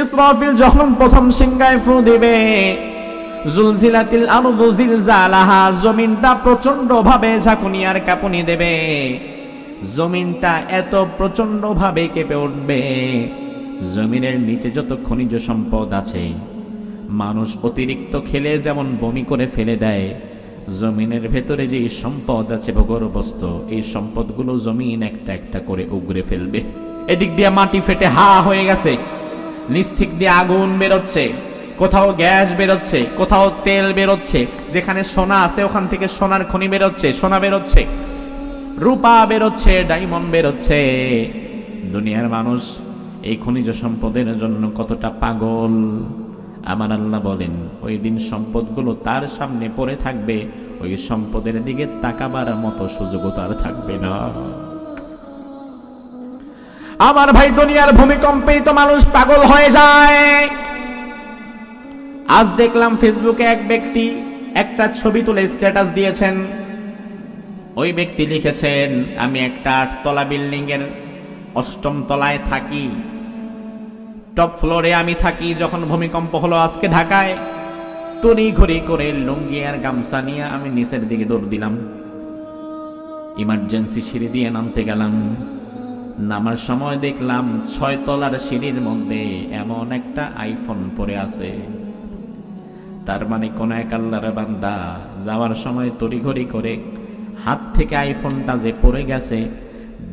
ইসরাফিল যখন প্রথম সিংহায় ফু দিবে, জুলজিলাতিল আরদু জিলজালাহা, জমিনটা প্রচন্ড ভাবে ঝাঁকুনি আর কাঁপুনি দেবে। জমিনটা এত প্রচন্ড ভাবে কেঁপে উঠবে, জমিনের নিচে যত খনিজ সম্পদ আছে, মানুষ অতিরিক্ত খেলে যেমন বমি করে ফেলে দেয়, জমিনের ভেতরে যে সম্পদ আছে ভূগর্ভস্থ, এই সম্পদগুলো জমিন একটা একটা করে উগরে ফেলবে। এদিক দিয়ে মাটি ফেটে হা হয়ে গেছে, নিচ থেকে দিয়ে আগুন বেরোচ্ছে, কোথাও গ্যাস বেরোচ্ছে, কোথাও তেল বেরোচ্ছে, যেখানে সোনা আছে ওখান থেকে সোনার খনি বেরোচ্ছে, সোনা বেরোচ্ছে, রূপা বেরোচ্ছে, ডায়মন্ড বেরোচ্ছে। দুনিয়ার মানুষ এই খনিজ সম্পদের জন্য কতটা পাগল! আমার আল্লাহ বলেন, ওই দিন সম্পদগুলো তার সামনে পড়ে থাকবে, ওই সম্পদের দিকে তাকাবার মতো সুযোগ তার থাকবে না। আমার ভাই, দুনিয়ার ভূমিকম্পেই তো মানুষ পাগল হয়ে যায়। আজ দেখলাম ফেসবুকে এক ব্যক্তি একটা ছবি তুলে স্ট্যাটাস দিয়েছেন। ওই ব্যক্তি লিখেছেন, আমি একটা 8 তলা বিল্ডিং এর 8ম তলায় থাকি, টপ ফ্লোরে আমি থাকি। যখন ভূমিকম্প হলো আজকে ঢাকায়, তড়িঘড়ি করে লুঙ্গি আর গামছা নিয়ে আমি নিচের দিকে দৌড় দিলাম, ইমার্জেন্সি সিঁড়ি দিয়ে নামতে গেলাম। নামার সময় দেখলাম 6 তলার সিঁড়ির মধ্যে এমন একটা আইফোন পড়ে আছে। তার মানে কোন এক আল্লাহর বান্দা যাওয়ার সময় তড়িঘড়ি করে হাত থেকে আইফোনটা যে পড়ে গেছে,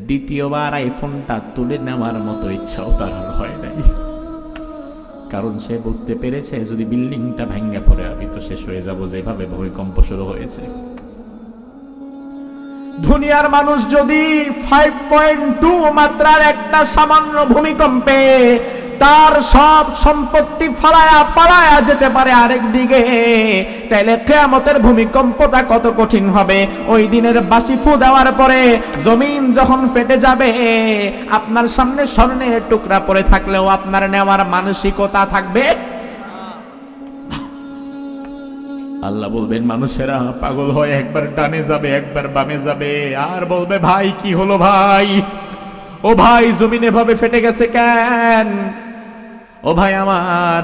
দ্বিতীয়বার আইফোনটা তুলে নেওয়ার মতো ইচ্ছাও তার হয় নাই। কারণ সে বুঝতে পেরেছে, যদি বিল্ডিংটা ভেঙে পড়ে আমি তো শেষ হয়ে যাব, যেভাবে ভূমিকম্প শুরু হয়েছে। দুনিয়ার মানুষ যদি 5.2 মাত্রার একটা সামান্য ভূমিকম্পে তার সব সম্পত্তি ফালায়া পালায়া যেতে পারে আরেক দিকে, তাইলে কিয়ামতের ভূমিকম্পটা কত কঠিন হবে। ওই দিনের বাঁশি ফু দেওয়ার পরে জমিন যখন ফেটে যাবে, আপনার সামনে স্বর্ণের টুকরা পড়ে থাকলেও আপনার নেওয়ার মানসিকতা থাকবে। আল্লাহ বলবেন, মানুষেরা পাগল হয়, একবার ডানে যাবে, একবার বামে যাবে, আর বলবে, ভাই কি হলো ভাই? ও ভাই, জমিন এভাবে ফেটে গেছে কেন? ও ভাই আমার,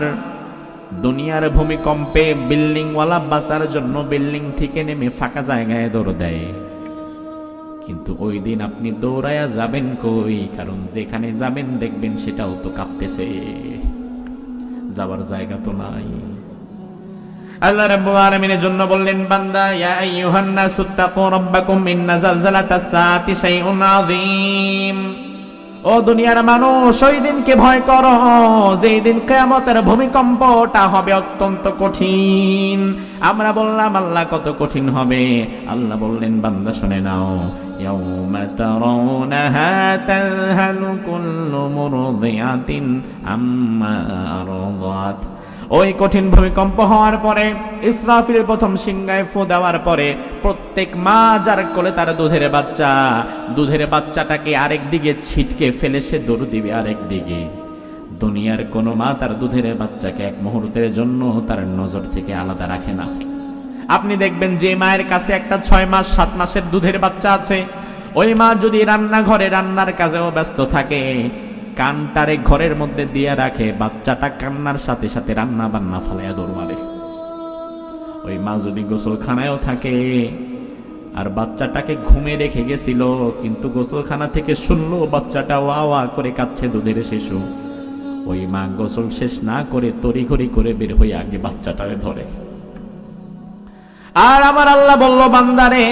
দুনিয়ার ভূমিকম্পে বিল্ডিং ওয়ালা বাঁচার জন্য বিল্ডিং থেকে নেমে ফাঁকা জায়গায় দৌড় দেয়, কিন্তু ওই দিন আপনি দৌড়ায়া যাবেন কই? কারণ যেখানে যাবেন দেখবেন সেটাও তো কাঁপতেছে, যাবার জায়গা তো নাই। আল্লাহ রাব্বুল আলামিনের জন্য বললেন, বান্দা, ইয়া আইয়ুহান নাসু তাকু রাব্বাকুম ইন্না যালজালাতাস সাআতি শাইউন আযীম। ও দুনিয়ার মানুষ, ওই দিনকে ভয় করো, যেই দিন কিয়ামতের ভূমিকম্পটা হবে অত্যন্ত কঠিন। আমরা বললাম, আল্লাহ কত কঠিন হবে? আল্লাহ বললেন, বান্দা শুনে নাও, ইয়াউমা তারাউনাহা তাযহালু কুল্লু মুরদিআতিন আম্মা আরদাত। ওই কঠিন ভূমিকম্প হওয়ার পরে, ইসরাফিল প্রথম সিংহায় ফু দেওয়ার পরে, প্রত্যেক মা যার কোলে তার দুধের বাচ্চাটাকে আরেক দিকে ছিটকে ফেলে সে দৌড় দিবে আরেক দিকে। দুনিয়ার কোনো মা তার দুধের বাচ্চাকে এক মুহূর্তের জন্য তার নজর থেকে আলাদা রাখে না। আপনি দেখবেন, যে মায়ের কাছে একটা 6 মাস 7 মাসের দুধের বাচ্চা আছে, ওই মা যদি রান্নাঘরে রান্নার কাজেও ব্যস্ত থাকে, কানটারে ঘরের মধ্যে দিয়ে রাখে, বাচ্চাটা কান্নার সাথে সাথে রান্না বান্না ফালাইয়া দৌড় মারে। ওই মা যদি গোসলখানায়ও থাকে আর বাচ্চাটাকে ঘুমে রেখে গেছিল, কিন্তু গোসলখানা থেকে শুনলো বাচ্চাটা ওয়া ওয়া করে কাঁদছে, দুধের শিশু, ওই মা গোসল শেষ না করে তড়িঘড়ি করে বের হয়ে আগে বাচ্চাটারে ধরে। আর আমার আল্লাহ বলল, বান্দারে,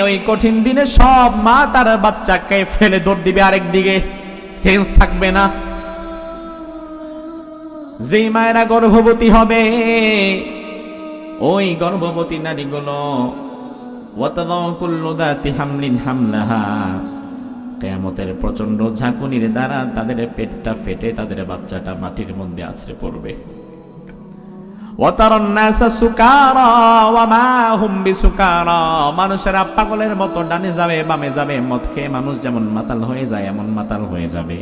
ওই কঠিন দিনে সব মা তার বাচ্চাকে ফেলে দৌড় দিবে আরেক দিকে, সেন্স থাকবে না। যেই মায়েরা গর্ভবতী হবে, ওই গর্ভবতী নারীগুলো ওয়াতাদাউ কুল্লু যাতি হামলিন হামলাহা, কিয়ামতের প্রচন্ড ঝাঁকুনির দ্বারা তাদের পেটটা ফেটে তাদের বাচ্চাটা মাটির মধ্যে আছড়ে পড়বে। ওয়াতারান নাসা সুকারা ওয়া মা হুম বিসুকারা, মানুষেরা পাগলের মতো ডানে যাবে বামে যাবে, মদ খেয়ে মানুষ যেমন মাতাল হয়ে যায় এমন মাতাল হয়ে যাবে।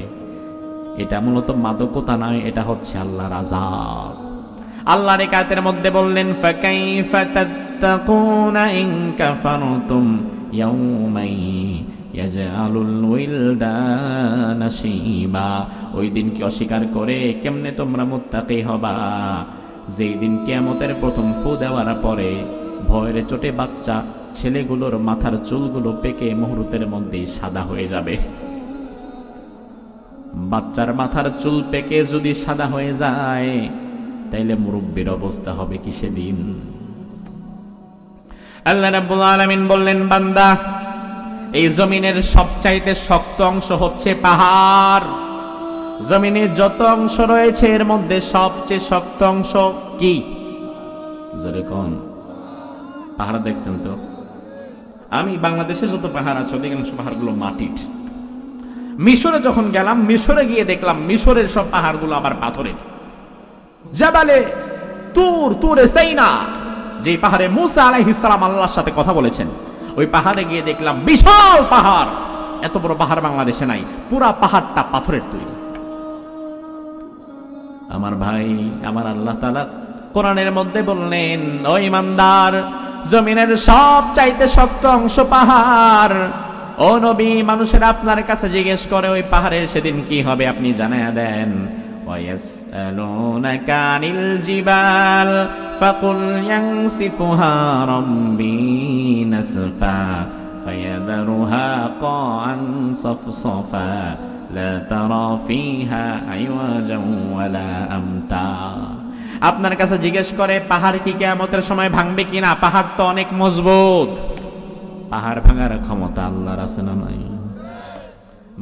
এটা মূলত মাদকতা নয়, এটা হচ্ছে আল্লাহর আযাব। আল্লাহর আয়াতের মধ্যে বললেন, ফাকাইফা তাত্তাকুনা ইন কাফারতুম ইয়াউমাই ইয়াজআলুল উইলদানা শিবা। ওই দিন কি অস্বীকার করে কেমনে তোমরা মুত্তাকি হবা? যেই দিন কিয়ামতের প্রথম ফু দেওয়ার পরে ভয়ের চোটে বাচ্চা ছেলেগুলোর মাথার চুলগুলো পেকে মুহূর্তের মধ্যেই সাদা হয়ে যাবে। বাচ্চার মাথার চুল পেকে যদি সাদা হয়ে যায় তাইলে মুরব্বীর অবস্থা হবে কি সেদিন? আল্লাহ রাব্বুল আলামিন বললেন, বান্দা, এই জমিনের সবচাইতে শক্ত অংশ হচ্ছে পাহাড়। জমিনে যত অংশ রয়েছে এর মধ্যে সবচেয়ে শক্ত অংশ কি? জোরে কোন? পাহাড় দেখছেন তো? আমি বাংলাদেশে যত পাহাড় আছে অধিকাংশ পাহাড়গুলো মাটির। মিশরে যখন গেলাম, মিশরে গিয়ে দেখলাম মিশরের সব পাহাড়গুলো আবার পাথরের। জাবালে তুরে সাইনা, যে পাহাড়ে মুসা আলাইহিস সালাম আল্লাহর সাথে কথা বলেছেন, ওই পাহাড়ে গিয়ে দেখলাম বিশাল পাহাড়। এত বড় পাহাড় বাংলাদেশে নাই, পুরা পাহাড়টা পাথরের তৈরি। আমার ভাই, আমার আল্লাহ তাআলা কোরআনের মধ্যে বললেন, ও ঈমানদার, জমিনের সব চাইতে শক্ত অংশ পাহাড়। ও নবী, মানুষেরা আপনার কাছে জিজ্ঞেস করে ওই পাহাড়ের সেদিন কি হবে, আপনি জানায়া দেন। وَيَسْأَلُونَكَ عَنِ الْجِبَالِ فَقُلْ يَنسِفُهَا رَبِّي نَسْفًا فَيَذَرُهَا قَاعًا صَفْصَفًا لَا تَرَى فِيهَا عِوَجًا وَلَا أَمْتًا। আপনার কাছে জিজ্ঞেস করে পাহাড় কি কিয়ামতের সময় ভাঙবে কিনা? পাহাড় তো অনেক মজবুত। পাহাড় ভাঙার ক্ষমতা আল্লাহর আছে না নাই?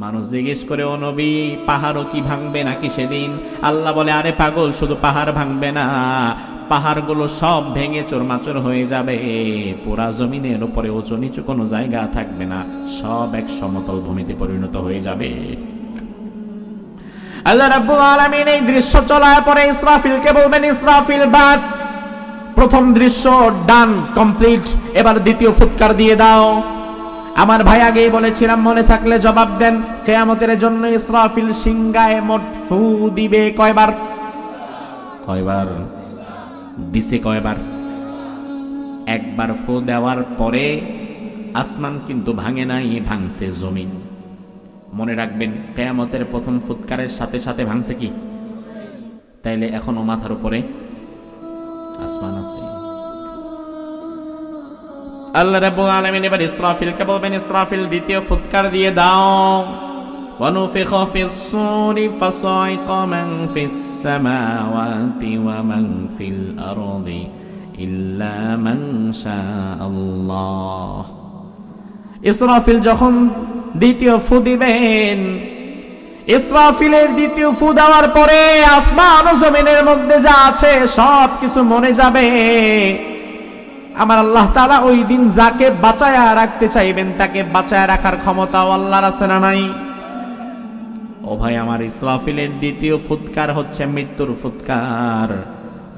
মানুষ জিজ্ঞেস করে, ও নবী, পাহাড়ও কি ভাঙবে নাকি সেদিন? আল্লাহ বলে, আরে পাগল, শুধু পাহাড় ভাঙবে না, পাহাড়গুলো সব ভেঙে চুরমাচুর হয়ে যাবে। পুরা জমিনের উপরে উঁচু নিচু কোনো জায়গা থাকবে না, সব এক সমতল ভূমিতে পরিণত হয়ে যাবে। আল্লাহ রাব্বুল আলামিন এই দৃশ্য চলার পরে ইসরাফিলকে বলবেন, ইসরাফিল বাস। প্রথম দৃশ্য ডান, কমপ্লিট, এবার দ্বিতীয় ফুৎকার দিয়ে দাও। আমার ভাই আগেই বলেছিলাম, মনে থাকলে জবাব দেন। কিয়ামতের জন্য ইসরাফিল সিংগায় মোট ফু দিবে কয়বার? কয়বার দিছে? কয়বার? একবার ফু দেওয়ার পরে আসমান কিন্তু ভাঙে নাই, ভাঙছে জমিন। মনে রাখবেন, কিয়ামতের প্রথম ফুৎকারের সাথে সাথে ভাঙছে কি? তাইলে এখনো মাথার উপরে আসমান আছে। আল্লাহ রাব্বুল আলামিন এবার ইসরাফিলকে বলবেন, ইসরাফিল দ্বিতীয় ফুৎকার দিয়ে দাও। ওয়ানুফিখা ফিস সূরি ফাসাইকা মান ফিস সামাওয়াতি ওয়া মান ফিল আরদি ইল্লা মান শাআল্লাহ। ইসরাফিল যখন দ্বিতীয় ফু দিবেন, ইসরাফিলের দ্বিতীয় ফু দেওয়ার পরে আসমান ও জমিনের মধ্যে যা আছে সব কিছু মরে যাবে। আমার আল্লাহ তাআলা ওই দিন যাকে বাঁচায়া রাখতে চাইবেন তাকে বাঁচায়া রাখার ক্ষমতা আল্লাহর আছে না নাই? ও ভাই আমার, ইসরাফিলের দ্বিতীয় ফুৎকার হচ্ছে মৃত্যুর ফুৎকার।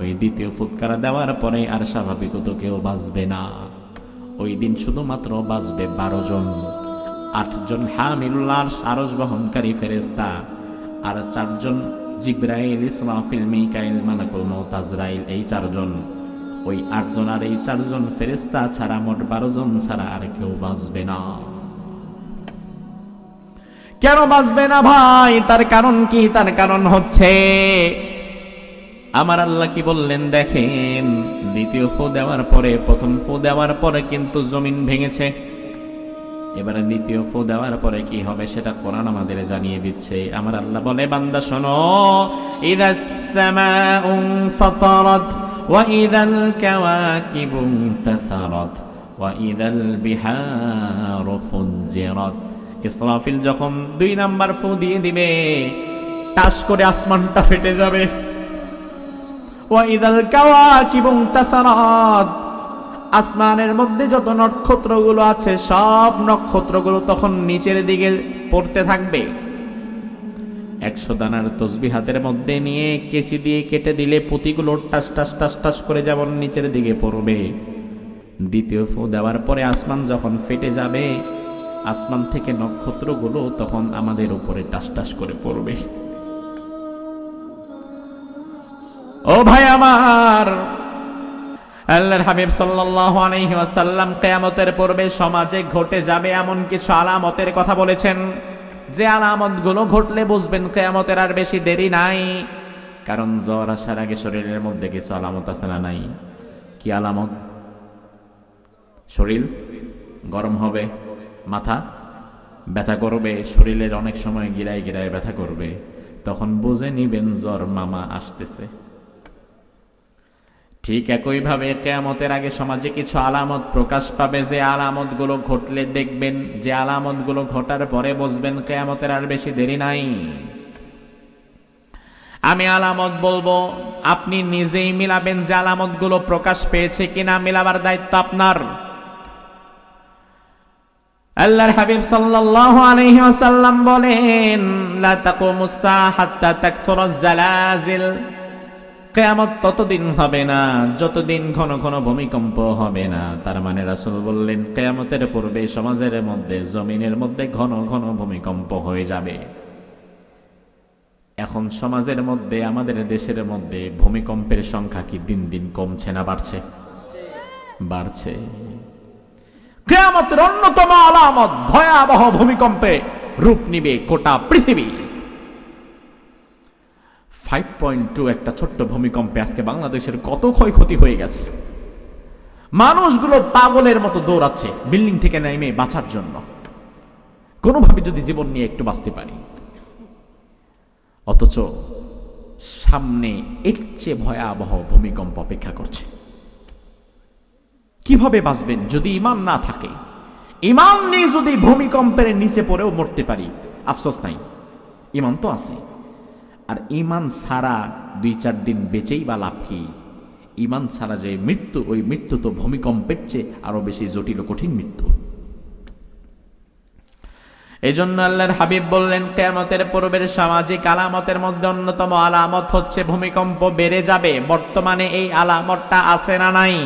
ওই দ্বিতীয় ফুৎকার দেওয়ার পরে আর স্বাভাবিকত কেউ বাঁচবে না। ওই দিন শুধুমাত্র বাঁচবে 12 জন। 8 জন হামিলুল আরশ, আরশ বহনকারী ফেরেশতা, আর 4 জন জিবরাইল, ইসরাফিল, মিকাইল, মালাকুল মউত, আজরাইল। এই 4 জন, ওই 8 জন আর এই 4 জন ফেরেশতা ছাড়া মোট 12 জন ছাড়া আর কেউ বাঁচবে না। কেন বাঁচবে না ভাই? তার কারণ কি? তার কারণ হচ্ছে আমার আল্লাহ কি বললেন দেখেন, দ্বিতীয় ফু দেওয়ার পরে, প্রথম ফু দেওয়ার পরে কিন্তু জমিন ভেঙেছে। এবারে দ্বিতীয় ফু দেওয়ার পরে কি হবে সেটা কোরআন আমাদের জানিয়ে দিচ্ছে। আমার আল্লাহ বলে, বান্দা শোনো, ইদাস সামাউ ফাতারাত ওয়া ইদাল কাওয়াকিবু ইনতাসারাত ওয়া ইদাল বিহারু ফুজ্জিরাত। ইসরাফিল যখন 2 নাম্বার ফু দিয়ে দিবে, টাস করে আসমানটা ফেটে যাবে। ওয়া ইদাল কাওয়াকিবু ইনতাসারাত, আসমানের মধ্যে যত নক্ষত্রগুলো আছে সব নক্ষত্রগুলো তখন নিচের দিকে পড়তে থাকবে। 100 দানার তসবিহ হাতের মধ্যে নিয়ে কেচি দিয়ে কেটে দিলে পুঁতিগুলো টাস টাস টাস টাস করে যেমন নিচের দিকে পড়বে। দ্বিতীয় ফু দেওয়ার পরে আসমান যখন ফেটে যাবে, আসমান থেকে নক্ষত্রগুলো তখন আমাদের উপরে টাস টাস করে পড়বে। ও ভাই আমার, আল্লাহর হাবিব সাল্লাল্লাহু আলাইহি ওয়াসাল্লাম কিয়ামতের পূর্বে সমাজে ঘটে যাবে এমন কিছু আলামতের কথা বলেছেন, যে আলামতগুলো ঘটলে বুঝবেন কিয়ামতের আর বেশি দেরি নাই। কারণ জ্বর আসার আগে শরীরের মধ্যে কিছু আলামত আছে না নাই? কি আলামত? শরীর গরম হবে, মাথা ব্যথা করবে, শরীরের অনেক সময় গিরায় গিরায় ব্যথা করবে, তখন বুঝে নিবেন জ্বর মামা আসতেছে। ঠিক একইভাবে কিয়ামতের আগে সমাজে কিছু আলামত প্রকাশ পাবে, যে আলামতগুলো ঘটলে দেখবেন, যে আলামতগুলো ঘটার পরে বুঝবেন কিয়ামতের আর বেশি দেরি নাই। আমি আলামত বলবো, আপনি নিজেই মিলাবেন যে আলামতগুলো প্রকাশ পেয়েছে কিনা, মিলাবার দায়িত্ব আপনার। আল্লাহর হাবিব সাল্লাল্লাহু আলাইহি ওয়াসাল্লাম বলেন, লা তাকুমুস সাআ হাত্তা তাকসুরাজ জালাজিল। কিয়ামত ততদিন হবে না যতদিন ঘন ঘন ভূমিকম্প হবে না। তার মানে রাসূল বললেন, কিয়ামতের পূর্বে সমাজের মধ্যে, জমিনের মধ্যে ঘন ঘন ভূমিকম্প হয়ে যাবে। এখন সমাজের মধ্যে, আমাদের দেশের মধ্যে ভূমিকম্পের সংখ্যা কি দিন দিন কমছে না বাড়ছে? বাড়ছে। কিয়ামতের অন্যতম আলামত ভয়াবহ ভূমিকম্পে রূপ নিবে গোটা পৃথিবী। 5.2 একটা ছোট্ট ভূমিকম্পে আজকে বাংলাদেশের কত ক্ষয়ক্ষতি হয়ে গেছে। মানুষগুলো পাগলের মতো দৌড়াচ্ছে বিল্ডিং থেকে নেমে বাঁচার জন্য, কোনোভাবে যদি জীবন নিয়ে একটু বাঁচতে পারি। অথচ সামনে এর চেয়ে ভয়াবহ ভূমিকম্প অপেক্ষা করছে। কিভাবে বাঁচবেন যদি ঈমান না থাকে? ঈমান নিয়ে যদি ভূমিকম্পের নিচে পড়েও মরতে পারি, আফসোস নাই, ঈমান তো আছে। আর ঈমান ছাড়া 2-4 দিন বেঁচেই বা লাভ কি? ঈমান ছাড়া যে মৃত্যু, ওই মৃত্যু তো ভূমিকম্পের চেয়ে আরো বেশি জটিল ও কঠিন মৃত্যু। এই জন্য আল্লাহর হাবিব বললেন, কিয়ামতের পূর্বের সামাজিক আলামতের মধ্যে অন্যতম আলামত হচ্ছে ভূমিকম্প বেড়ে যাবে। বর্তমানে এই আলামতটা আছে না নাই?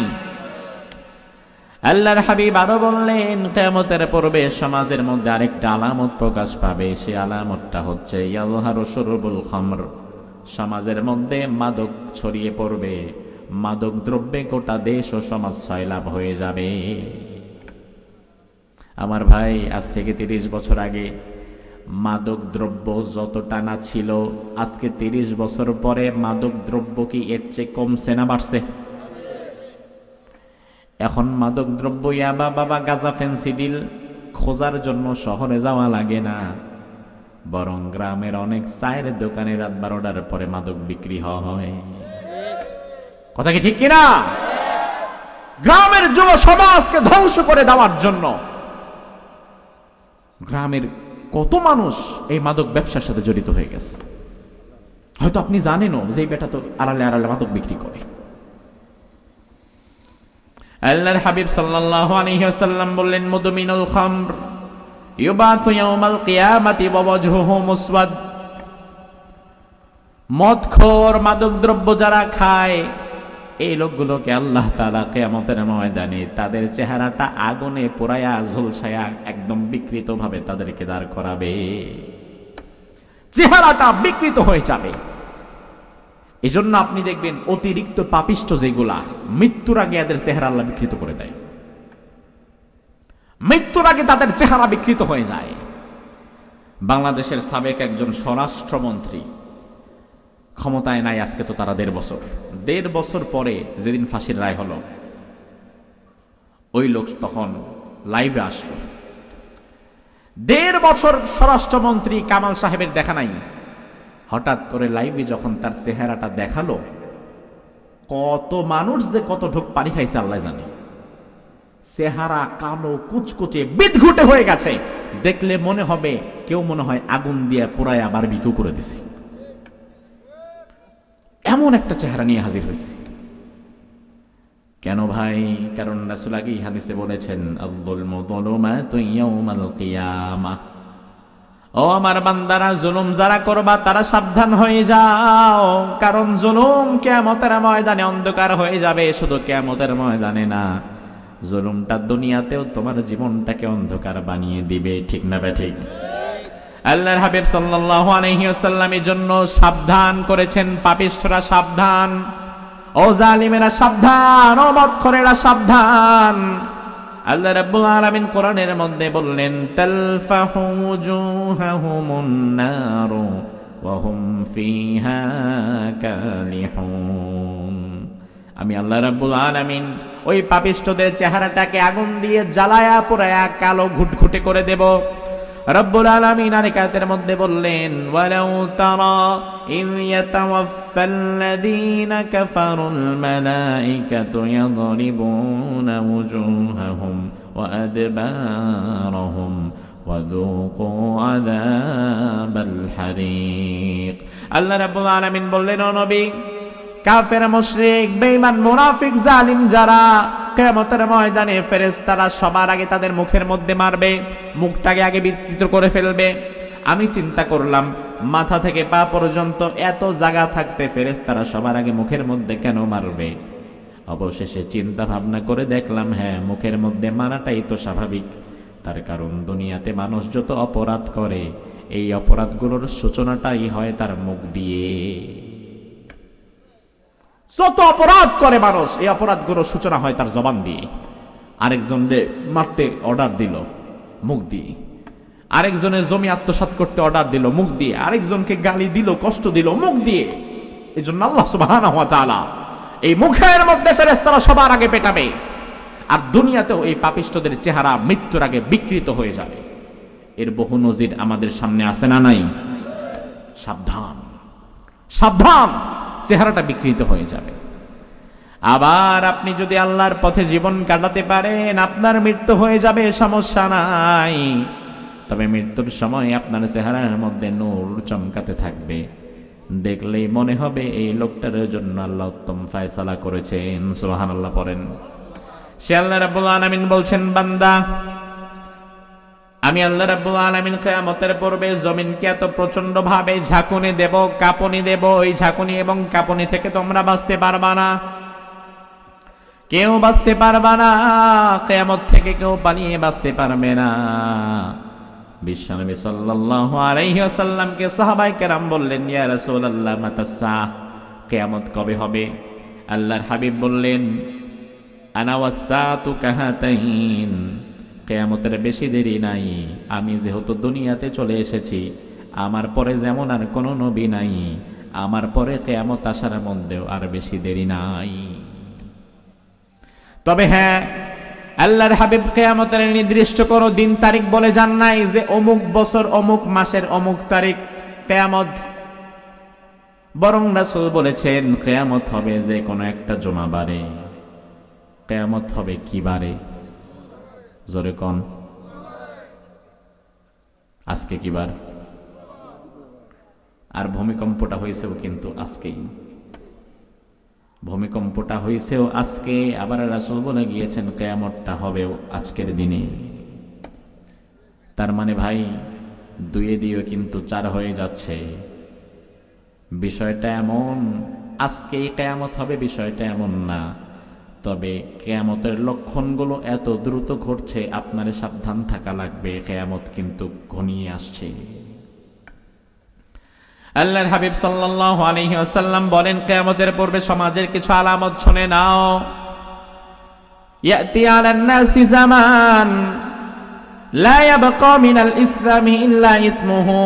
আল্লাহর হাবিব আরো বললেন, কিয়ামতের পূর্বে সমাজের মধ্যে আরেকটা আলামত প্রকাশ পাবে। সেই আলামতটা হচ্ছে ইয়াযহারু শুরবুল খামর। সমাজের মধ্যে মাদক ছড়িয়ে পড়বে, মাদক দ্রব্যে গোটা দেশ ও সমাজ সয়লাভ হয়ে যাবে। আমার ভাই, আজ থেকে 30 বছর আগে মাদক দ্রব্য যতটা না ছিল, আজকে 30 বছর পরে মাদক দ্রব্য কি এর চেয়ে কমছে না বাড়ছে? এখন মাদক দ্রব্য ইয়াবা, বাবা, গাঁজা, ফেন্সিডিল খোঁজার জন্য শহরে যাওয়া লাগে না, বরং গ্রামের অনেক চায়ের দোকানে রাত 12টার পরে মাদক বিক্রি হয়। কথা কি ঠিক কিনা? গ্রামের যুব সমাজকে ধ্বংস করে দেওয়ার জন্য গ্রামের কত মানুষ এই মাদক ব্যবসার সাথে জড়িত হয়ে গেছে। হয়তো আপনি জানেনও যে এই বেটা তো আড়ালে আড়ালে মাদক বিক্রি করে। আল্লাহর হাবিব সাল্লাল্লাহু আলাইহি ওয়াসাল্লাম বললেন, মুদমিনুল খামর ইউবাসু ইয়াউমাল কিয়ামাতি ওয়া ওয়াজহুহু মুসওয়াদ। মদখোর, মাদক দ্রব্য যারা খায়, এই লোকগুলোকে আল্লাহ তাআলা কিয়ামতের ময়দানে তাদের চেহারাটা আগুনে পোড়ায়া ঝলসায়া একদম বিকৃত ভাবে তাদেরকে দাঁড় করাবে। চেহারাটা বিকৃত হয়ে যাবে। এজন্য আপনি দেখবেন অতিরিক্ত পাপিষ্ঠ যেগুলা, মৃত্যুর আগে এদের চেহারা আল্লাহ বিকৃত করে দেয়। মৃত্যুর আগে তাদের চেহারা বিকৃত হয়ে যায়। বাংলাদেশের সাবেক একজন স্বরাষ্ট্রমন্ত্রী ক্ষমতায় নাই আজকে তো তারা 1.5 বছর পরে যেদিন ফাঁসির রায় হলো, ওই লোক তখন লাইভে আসলো। 1.5 বছর স্বরাষ্ট্রমন্ত্রী কামাল সাহেবের দেখা নাই, হঠাৎ করে লাইভে যখন তার চেহারাটা দেখালো, কত মানুষ যে কত ঢোক পানি খাইছে আল্লাহ জানে। চেহারা কালো, কুচকুচে, বিদঘুটে হয়ে গেছে। দেখলে মনে হবে কেউ মনে হয় আগুন দিয়ে পোড়ায় বারবিকিউ করে দিছে, এমন একটা চেহারা নিয়ে হাজির হয়েছে। কেন ভাই? কারণ রাসূল আগেই হাদিসে বলেছেন, আয-যুলমু যুলুমাতুন ইয়াউমাল কিয়ামাহ। ও আমার বান্দারা, জুলুম যারা করবা তারা সাবধান হয়ে যাও, কারণ জুলুম কিয়ামতের ময়দানে অন্ধকার হয়ে যাবে। শুধু কিয়ামতের ময়দানে না, জুলুমটা দুনিয়াতেও তোমার জীবনটাকে অন্ধকার বানিয়ে দিবে। ঠিক না বে ঠিক? আল্লাহর হাবিব সাল্লাল্লাহু আলাইহি ওয়াসাল্লাম এর জন্য সাবধান করেছেন, পাপিষ্ঠরা সাবধান। ও জালিমেরা সাবধান, ও মক্খরেরা সাবধান। আল্লাহ রাব্বুল আলামিন কোরআনের মধ্যে বললেন, তালফাহু উজুহাহুমুন নারু ওয়া হুম ফিহা কালিহুন। আমি আল্লাহ রাব্বুল আলামিন ওই পাপিষ্ঠদের চেহারাটাকে আগুন দিয়ে জ্বালায়া পোড়ায়া কালো ঘুটঘুটে করে দেব। রব্বুল আলামিন আরেক আয়াতের মধ্যে বললেন, ওয়ালাউ তারা ইয ইয়াতাওয়াফফাল্লাযীনা কাফারুল মালাইকাতু ইয়াদরিবুনা ওয়ুজুহাহুম ওয়া আদবারহুম ওয়াযুকু আযাবাল হারিক। আল্লাহ রাব্বুল আলামিন বললেন, ও নবী, কাফের, মুশরিক, বেঈমান, মুনাফিক, জালিম যারা কিয়ামতের ময়দানে ফেরেশতারা সবার আগে তাদের মুখের মধ্যে মারবে, মুখটাকে আগে বিকৃত করে ফেলবে। আমি চিন্তা করলাম মাথা থেকে পা পর্যন্ত এত জায়গা থাকতে ফেরেশতারা সবার আগে মুখের মধ্যে কেন মারবে? অবশেষে চিন্তা ভাবনা করে দেখলাম, হ্যাঁ, মুখের মধ্যে মারাটাই তো স্বাভাবিক। তার কারণ দুনিয়াতে মানুষ যত অপরাধ করে এই অপরাধগুলোর সূচনাটাই হয় তার মুখ দিয়ে। যত অপরাধ করে মানুষ এই অপরাধগুলোর সূচনা হয় তার জবান দিয়ে। আরেকজনকে মারতে অর্ডার দিল, মুখ দিয়ে। আরেকজনের জমি আত্মসাৎ করতে অর্ডার দিল, মুখ দিয়ে। আরেকজনকে গালি দিল, কষ্ট দিল, মুখ দিয়ে। এই জন্য আল্লাহ সুবহানাহু ওয়া তাআলা এই মুখের মধ্যে ফেরেশতারা সবার আগে পেটাবে। আর দুনিয়াতেও এই পাপিষ্ঠদের চেহারা মৃত্যুর আগে বিকৃত হয়ে যাবে। এর বহু নজির আমাদের সামনে আছে না নাই? সাবধান, সাবধান, চেহারাটা বিকৃত হয়ে যাবে। আবার আপনি যদি আল্লাহর পথে জীবন কাটাতে পারেন, আপনার মৃত্যু হয়ে যাবে, সমস্যা নাই। তবে মৃত্যুর সময় আপনার চেহারার মধ্যে নূর চমকাতে থাকবে। দেখলেই মনে হবে এই লোকটার জন্য আল্লাহ উত্তম ফয়সালা করেছেন। সুবহানাল্লাহ পড়েন। সে আল্লাহ রাব্বুল আলামিন বলছেন, বান্দা, আমি আল্লাহ রাব্বুল আলামিন কিয়ামতের পূর্বে জমিনকে এত প্রচন্ড ভাবে ঝাঁকুনি দেব, কাঁপুনি দেব, ওই ঝাঁকুনি এবং কাঁপুনি থেকে তোমরা বাঁচতে পারবা না, কেউ বাঁচতে পারবা না। কিয়ামত থেকে কেউ পালিয়ে বাঁচতে পারবে না। বিশ্বনবী সাল্লাল্লাহু আলাইহি ওয়াসাল্লামকে সাহাবায়ে কেরাম বললেন, ইয়া রাসূলুল্লাহ, মাতাস-সাআহ, কিয়ামত কবে হবে? আল্লাহর হাবিব বললেন, আনা ওয়াস-সাআতু কাহাতাইন, কিয়ামতের বেশি দেরি নাই। আমি যেহেতু দুনিয়াতে চলে এসেছি, আমার পরে যেমন আর কোনো নবী নাই, আমার পরে কিয়ামত আসার মধ্যেও আর বেশি দেরি নাই। তবে হ্যাঁ, আল্লাহর হাবিব কিয়ামতের নির্দিষ্ট কোনো দিন তারিখ বলে যান নাই যে অমুক বছর অমুক মাসের অমুক তারিখ কিয়ামত। বরং রাসূল বলেছেন কিয়ামত হবে যে কোনো একটা জুমাবারে। কিয়ামত হবে কি বারে? জোরে কোন? আজকে কি বার? আর ভূমিকম্পটা হয়েছেও কিন্তু আজকেই। ভূমিকম্পটা হয়েছেও আজকে, আবার রাসূল বলে গিয়েছেন কিয়ামতটা হবেও আজকের দিনে। তার মানে ভাই, দুয়ে দিয়েও কিন্তু 4 হয়ে যাচ্ছে। বিষয়টা এমন, আজকেই কিয়ামত হবে বিষয়টা এমন না। তবে কিয়ামতের লক্ষণগুলো এত দ্রুত ঘটছে, আপনার সাবধান থাকা লাগবে। কিয়ামত কিন্তু ঘনিয়ে আসছে। আল্লাহর হাবিব সাল্লাল্লাহু আলাইহি ওয়াসাল্লাম বলেন, কিয়ামতের পূর্বে সমাজের কিছু আলামত শুনে নাও। ইয়াতি আলান নাসি জামান লা ইয়াবকা মিনাল ইসলামি ইল্লা ইসমুহু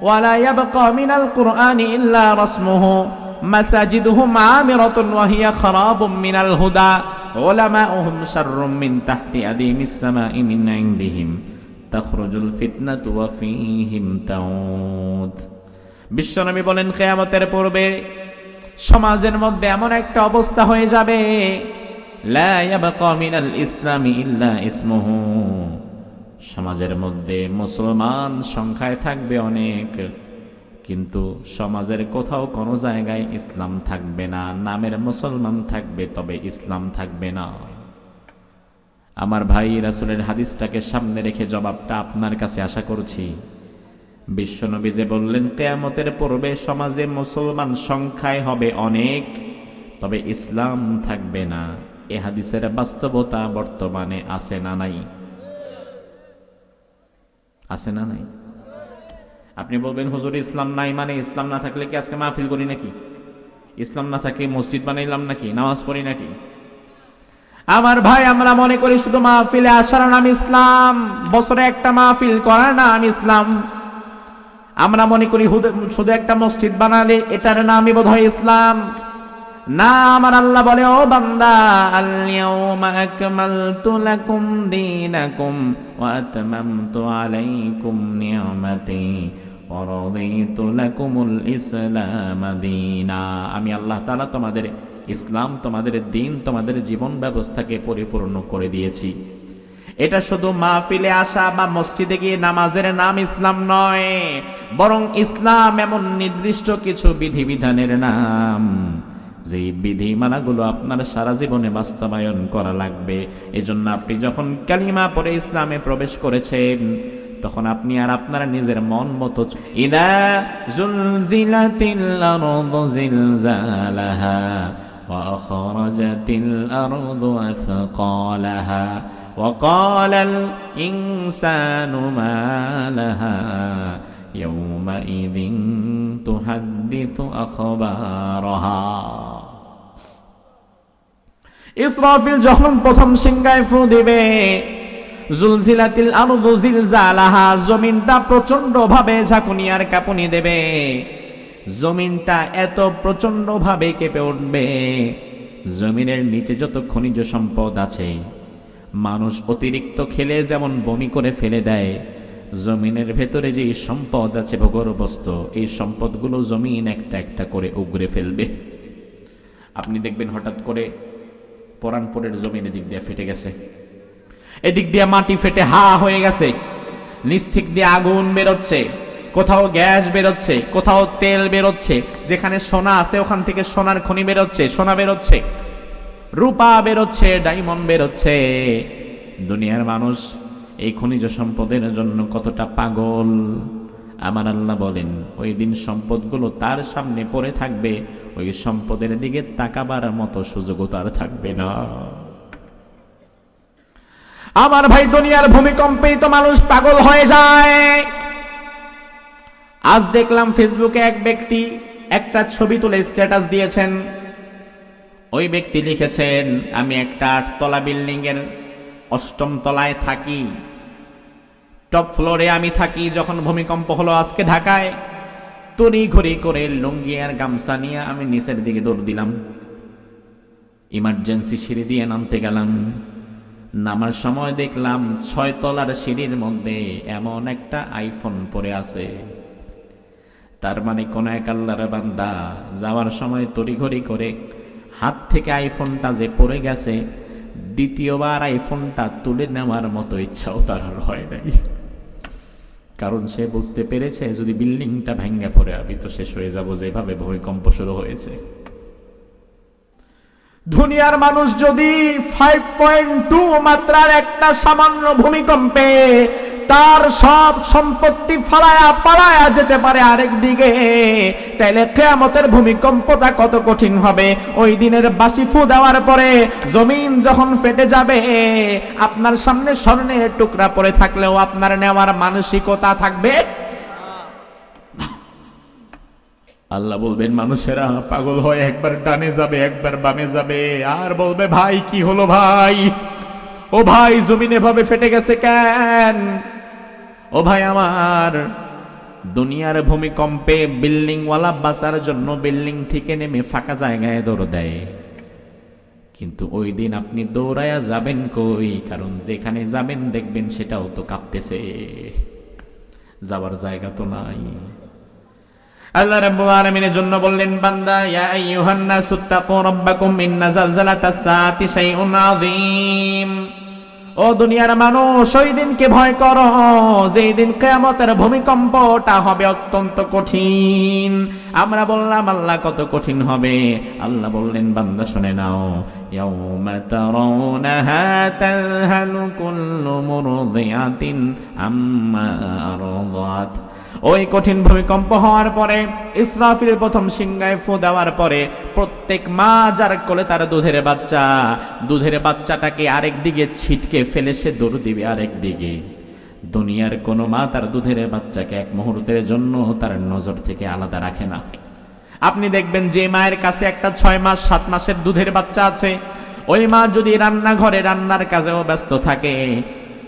ওয়া লা ইয়াবকা মিনাল কুরআনি ইল্লা রাসমুহু মাসাজিদুহুম আমিরাতুন ওয়া হিয়া খারাবুম মিনাল হুদা উলামাউহুম শাররুম মিন তাহতি আদিমিস সামাই মিন ইনদিহিম তাখরুজুল ফিতনাতু ওয়া ফীহিম তাউদ। বিশ্বনবী বলেন, কিয়ামতের পূর্বে সমাজের মধ্যে এমন একটা অবস্থা হয়ে যাবে, লা ইয়াবকা মিনাল ইসলামি ইল্লা ইসমুহু, সমাজের মধ্যে মুসলমান সংখ্যায় থাকবে অনেক, কিন্তু সমাজের কোথাও কোনো জায়গায় ইসলাম থাকবে না। নামের মুসলমান থাকবে, তবে ইসলাম থাকবে না। আমার ভাই, রাসূলের হাদিসটাকে সামনে রেখে জবাবটা আপনার কাছে আশা করছি। বিশ্বনবী যে বললেন কিয়ামতের পূর্বে সমাজে মুসলমান সংখ্যায় হবে অনেক, তবে ইসলাম থাকবে না, এ হাদিসের বাস্তবতা বর্তমানে আছে না নাই? আছে না নাই? আপনি বলবেন, হুজুর ইসলাম নাই মানে ইসলাম না থাকলে কি আজকে মাহফিল করি নাকি? ইসলাম না থাকে মসজিদ বানাইলাম নাকি, নামাজ পড়ি নাকি? আমার ভাই, আমরা মনে করি শুধু মাহফিলে আসার নাম ইসলাম, বছরে একটা মাহফিল করার নাম ইসলাম। আমরা মনে করি শুধু একটা মসজিদ বানালে এটার নামই বোধহয় ইসলাম। না, আমার আল্লাহ বলে, ও বান্দা, আল-ইয়াউমা আকমালতু লাকুম দীনাকুম ওয়া আতমামতু আলাইকুম নি'মাতি ওয়া রাদিতু লাকুমুল ইসলাম দীনা। আমি আল্লাহ তাআলা তোমাদের ইসলাম, তোমাদের দ্বীন, তোমাদের জীবন ব্যবস্থাকে পরিপূর্ণ করে দিয়েছি। এটা শুধু মাহফিলে আসা বা মসজিদে গিয়ে নামাজের নাম ইসলাম নয়, বরং ইসলাম এমন নির্দিষ্ট কিছু বিধিবিধানের নাম, যে বিধিমালাগুলো আপনার সারা জীবনে বাস্তবায়ন করা লাগবে। এজন্য আপনি যখন কালিমা পড়ে ইসলামে প্রবেশ করেছেন, তখন আপনি আর আপনার নিজের মন মতো, ইদা জুলজিলাতিল আরদু জিলজালাহা ওয়া আখরাজাতিল আরদু আথকালাহা ওয়া ক্বালাল ইনসানু মা লাহা ইয়াউমাইযিন তুহাদ্দিসু আখবারাহা। ইসরাফিল যখন প্রথম সিংহায় ফু দিবে, জুলজিলাতিল আরদু জিলজালাহা, জমিনটা প্রচন্ড ভাবে ঝাঁকুনি আর কাঁপুনি দেবে। জমিনটা এত প্রচন্ড ভাবে কেঁপে উঠবে, জমিনের নিচে যত খনিজ সম্পদ আছে, মানুষ অতিরিক্ত খেলে যেমন বমি করে ফেলে দেয়, জমিনের ভেতরে যে সম্পদ আছে ভূগর্ভস্থ, এই সম্পদগুলো জমিন একটা একটা করে উগরে ফেলবে। আপনি দেখবেন হঠাৎ করে পরানপুরের জমিন এদিক দিয়ে ফেটে গেছে, এদিক দিয়ে মাটি ফেটে হা হয়ে গেছে, নিচ থেকে দিয়ে আগুন বেরোচ্ছে, কোথাও গ্যাস বেরোচ্ছে, কোথাও তেল বেরোচ্ছে, যেখানে সোনা আছে ওখান থেকে সোনার খনি বেরোচ্ছে, সোনা বেরোচ্ছে, রূপা বেরোচ্ছে, ডায়মন্ড বেরোচ্ছে। দুনিয়ার মানুষ এই খনিজ সম্পদের জন্য কতটা পাগল! আমার আল্লাহ বলেন, ওই দিন সম্পদগুলো তার সামনে পড়ে থাকবে, ওই সম্পদের দিকে তাকাবার মতো সুযোগও তার থাকবে না। আমার ভাই, দুনিয়ার ভূমিকম্পেই তো মানুষ পাগল হয়ে যায়। আজ দেখলাম ফেসবুকে এক ব্যক্তি একটা ছবি তুলে স্ট্যাটাস দিয়েছেন। ওই ব্যক্তি লিখেছেন, আমি একটা 8 তলা বিল্ডিং এর 8ম তলায় থাকি, টপ ফ্লোরে আমি থাকি। যখন ভূমিকম্প হলো আজকে ঢাকায়, তড়ি ঘড়ি করে লুঙ্গি আর গামছা নিয়ে আমি নিচের দিকে দৌড় দিলাম, ইমার্জেন্সি সিঁড়ি দিয়ে নামতে গেলাম। নামার সময় দেখলাম 6 তলার সিঁড়ির মধ্যে এমন একটা আইফোন পড়ে আছে। তার মানে কোন এক আল্লাহর বান্দা যাওয়ার সময় তড়িঘড়ি করে হাত থেকে আইফোনটা যে পড়ে গেছে, দ্বিতীয়বার আইফোনটা তুলে নেওয়ার মতো ইচ্ছাও তার আর হয় নাই। কারণ সে বুঝতে পেরেছে, যদি বিল্ডিংটা ভেঙে পড়ে আমি তো শেষ হয়ে যাব, যেভাবে ভূমিকম্প শুরু হয়েছে। দুনিয়ার মানুষ যদি 5.2 মাত্রার একটা সামান্য ভূমিকম্পে তার সব সম্পত্তি ফালায়া পালায়া যেতে পারে আরেক দিকে, তাইলে কিয়ামতের ভূমিকম্পটা কত কঠিন হবে। ওই দিনের বাঁশি ফু দেওয়ার পরে জমিন যখন ফেটে যাবে, আপনার সামনে স্বর্ণের টুকরা পড়ে থাকলেও আপনার নেওয়ার মানসিকতা থাকবে। আল্লাহ বলবেন, মানুষেরা পাগল হয়, একবার ডানে যাবে একবার বামে যাবে, আর বলবে, ভাই কি হলো ভাই, ও ভাই জমিন এভাবে ফেটে গেছে কেন? ও ভাই আমার, দুনিয়ার ভূমিকম্পে বিল্ডিংওয়ালা বাঁচার জন্য বিল্ডিং থেকে নেমে ফাঁকা জায়গায় দৌড় দেয়, কিন্তু ওই দিন আপনি দৌড়ায়া যাবেন কই? কারণ যেখানে যাবেন দেখবেন সেটাও তো কাঁপতেছে, যাবার জায়গা তো নাই। আল্লাহ রাব্বুল আলামিনের জন্য বললেন, বান্দা, ইয়া আইয়ুহান নাসু তাকু রাব্বাকুম ইন্না জালজালাতাস সাআতি শাইউন আযীম। ও দুনিয়ার মানুষ, ওই দিনকে ভয় করো, যেই দিন কিয়ামতের ভূমিকম্পটা হবে অত্যন্ত কঠিন। আমরা বললাম, আল্লাহ কত কঠিন হবে? আল্লাহ বললেন, বান্দা শুনে নাও, ইয়াউমা তারাউনাহা তাযহালু কুল্লু মুরদিআতিন আম্মা আরদাত। ওই কঠিন ভূমিকম্প হওয়ার পরে, ইসরাফিল প্রথম সিংহায় ফু দেওয়ার পরে, প্রত্যেক মা যার কোলে তার দুধের বাচ্চাটাকে আরেক দিকে ছিটকে ফেলে সে দৌড় দিবে আরেক দিকে। দুনিয়ার কোনো মা তার দুধের বাচ্চাকে এক মুহূর্তের জন্য তার নজর থেকে আলাদা রাখে না। আপনি দেখবেন যে মায়ের কাছে একটা 6 মাস 7 মাসের দুধের বাচ্চা আছে, ওই মা যদি রান্নাঘরে রান্নার কাজেও ব্যস্ত থাকে,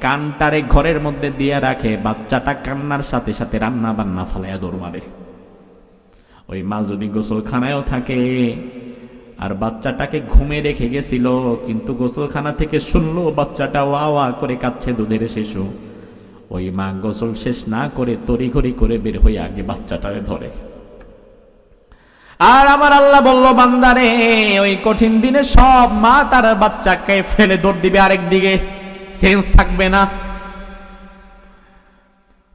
কানটারে ঘরের মধ্যে দিয়ে রাখে, বাচ্চাটা কান্নার সাথে সাথে রান্না বান্না ফালাইয়া দৌড় মারে। ওই মা যদি গোসলখানায়ও থাকে আর বাচ্চাটাকে ঘুমে রেখে গেছিল, কিন্তু গোসলখানা থেকে শুনলো বাচ্চাটা ওয়া ওয়া করে কাঁদছে, দুধের শিশু, ওই মা গোসল শেষ না করে তড়িঘড়ি করে বের হয়ে আগে বাচ্চাটারে ধরে। আর আমার আল্লাহ বলল, বান্দারে ওই কঠিন দিনে সব মা তার বাচ্চাকে ফেলে দৌড় দিবে আরেক দিকে, সেন্স থাকবে না।